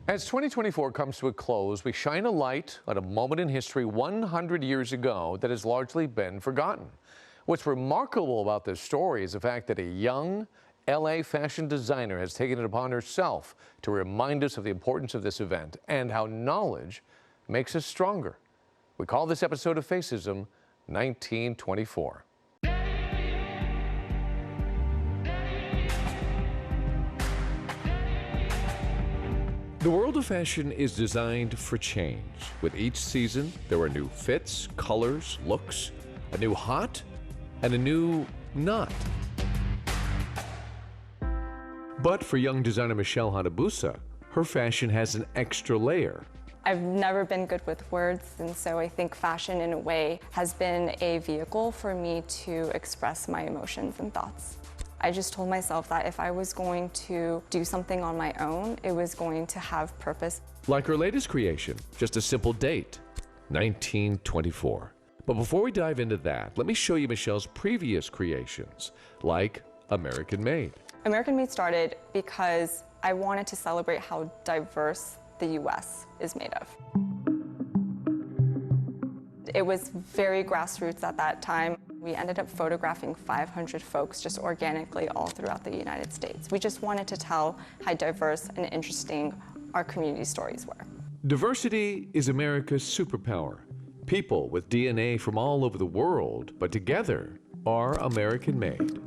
As 2024 comes to a close, we shine a light on a moment in history 100 years ago that has largely been forgotten. What's remarkable about this story is the fact that a young LA fashion designer has taken it upon herself to remind us of the importance of this event and how knowledge makes us stronger. We call this episode of Faceism 1924. The world of fashion is designed for change. With each season, there are new fits, colors, looks, a new hot, and a new not. But for young designer Michelle Hanabusa, her fashion has an extra layer. I've never been good with words, and so I think fashion, in a way, has been a vehicle for me to express my emotions and thoughts. I just told myself that if I was going to do something on my own, it was going to have purpose. Like her latest creation, just a simple date, 1924. But before we dive into that, let me show you Michelle's previous creations, like American Made. American Made started because I wanted to celebrate how diverse the US is made of. It was very grassroots at that time. We ended up photographing 500 folks just organically all throughout the United States. We just wanted to tell how diverse and interesting our community stories were. Diversity is America's superpower. People with DNA from all over the world, but together, are American Made.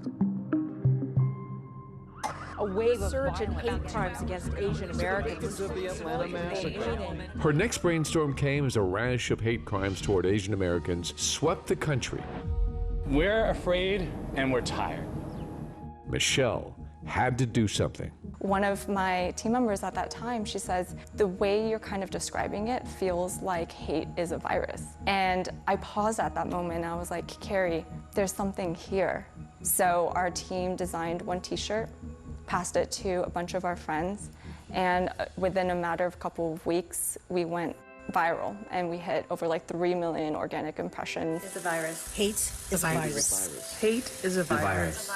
A wave of surge in hate crimes against Asian Americans. Her next brainstorm came as a rash of hate crimes toward Asian Americans swept the country. We're afraid and we're tired. Michelle had to do something. One of my team members at that time, she says, the way you're kind of describing it feels like hate is a virus. And I paused at that moment and I was like, Carrie, there's something here. So our team designed one t-shirt, passed it to a bunch of our friends, and within a matter of a couple of weeks, we went viral, and we hit over like 3 million organic impressions. It's a virus. Hate is a virus. Hate is a virus.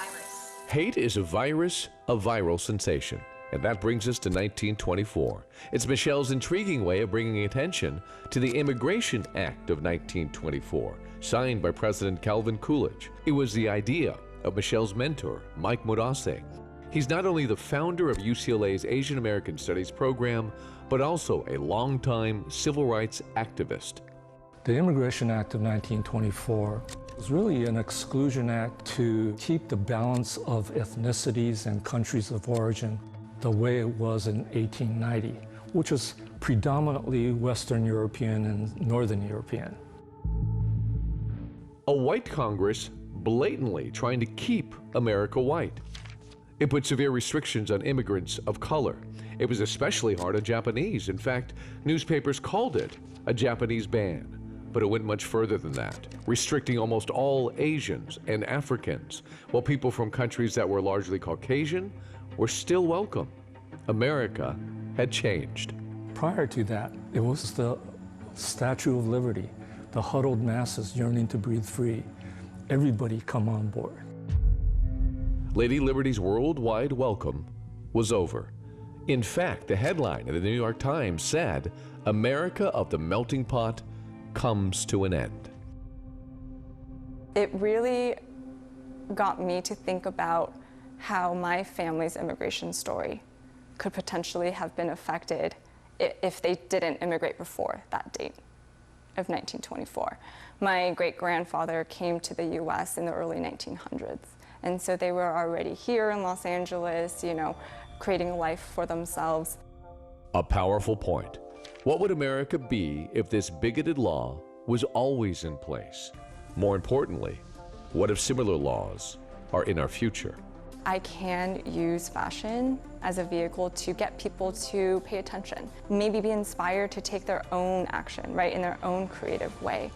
Hate is a virus, a viral sensation. And that brings us to 1924. It's Michelle's intriguing way of bringing attention to the Immigration Act of 1924, signed by President Calvin Coolidge. It was the idea of Michelle's mentor, Mike Modase. He's not only the founder of UCLA's Asian American Studies program, but also a longtime civil rights activist. The Immigration Act of 1924 was really an exclusion act to keep the balance of ethnicities and countries of origin the way it was in 1890, which was predominantly Western European and Northern European. A white Congress blatantly trying to keep America white. It put severe restrictions on immigrants of color. It was especially hard on Japanese. In fact, newspapers called it a Japanese ban. But it went much further than that, restricting almost all Asians and Africans, while people from countries that were largely Caucasian were still welcome. America had changed. Prior to that, it was the Statue of Liberty, the huddled masses yearning to breathe free. Everybody come on board. Lady Liberty's worldwide welcome was over. In fact, the headline of the New York Times said, "America of the melting pot comes to an end." It really got me to think about how my family's immigration story could potentially have been affected if they didn't immigrate before that date of 1924. My great-grandfather came to the US in the early 1900s. And so they were already here in Los Angeles, creating a life for themselves. A powerful point. What would America be if this bigoted law was always in place? More importantly, what if similar laws are in our future? I can use fashion as a vehicle to get people to pay attention, maybe be inspired to take their own action, right, in their own creative way.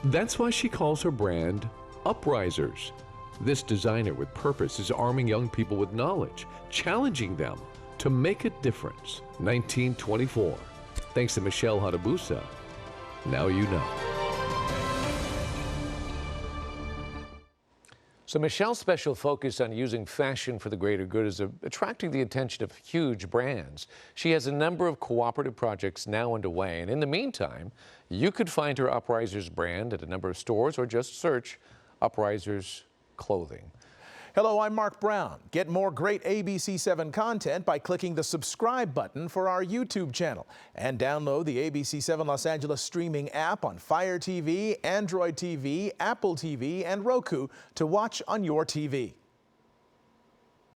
That's why she calls her brand Uprisers. This designer with purpose is arming young people with knowledge, challenging them to make a difference. 1924. Thanks to Michelle Hanabusa. Now you know. So Michelle's special focus on using fashion for the greater good is attracting the attention of huge brands. She has a number of cooperative projects now underway, and in the meantime, you could find her Uprisers brand at a number of stores or just search Uprisers Clothing. Hello, I'm Mark Brown. Get more great ABC7 content by clicking the subscribe button for our YouTube channel and download the ABC7 Los Angeles streaming app on Fire TV, Android TV, Apple TV, and Roku to watch on your TV.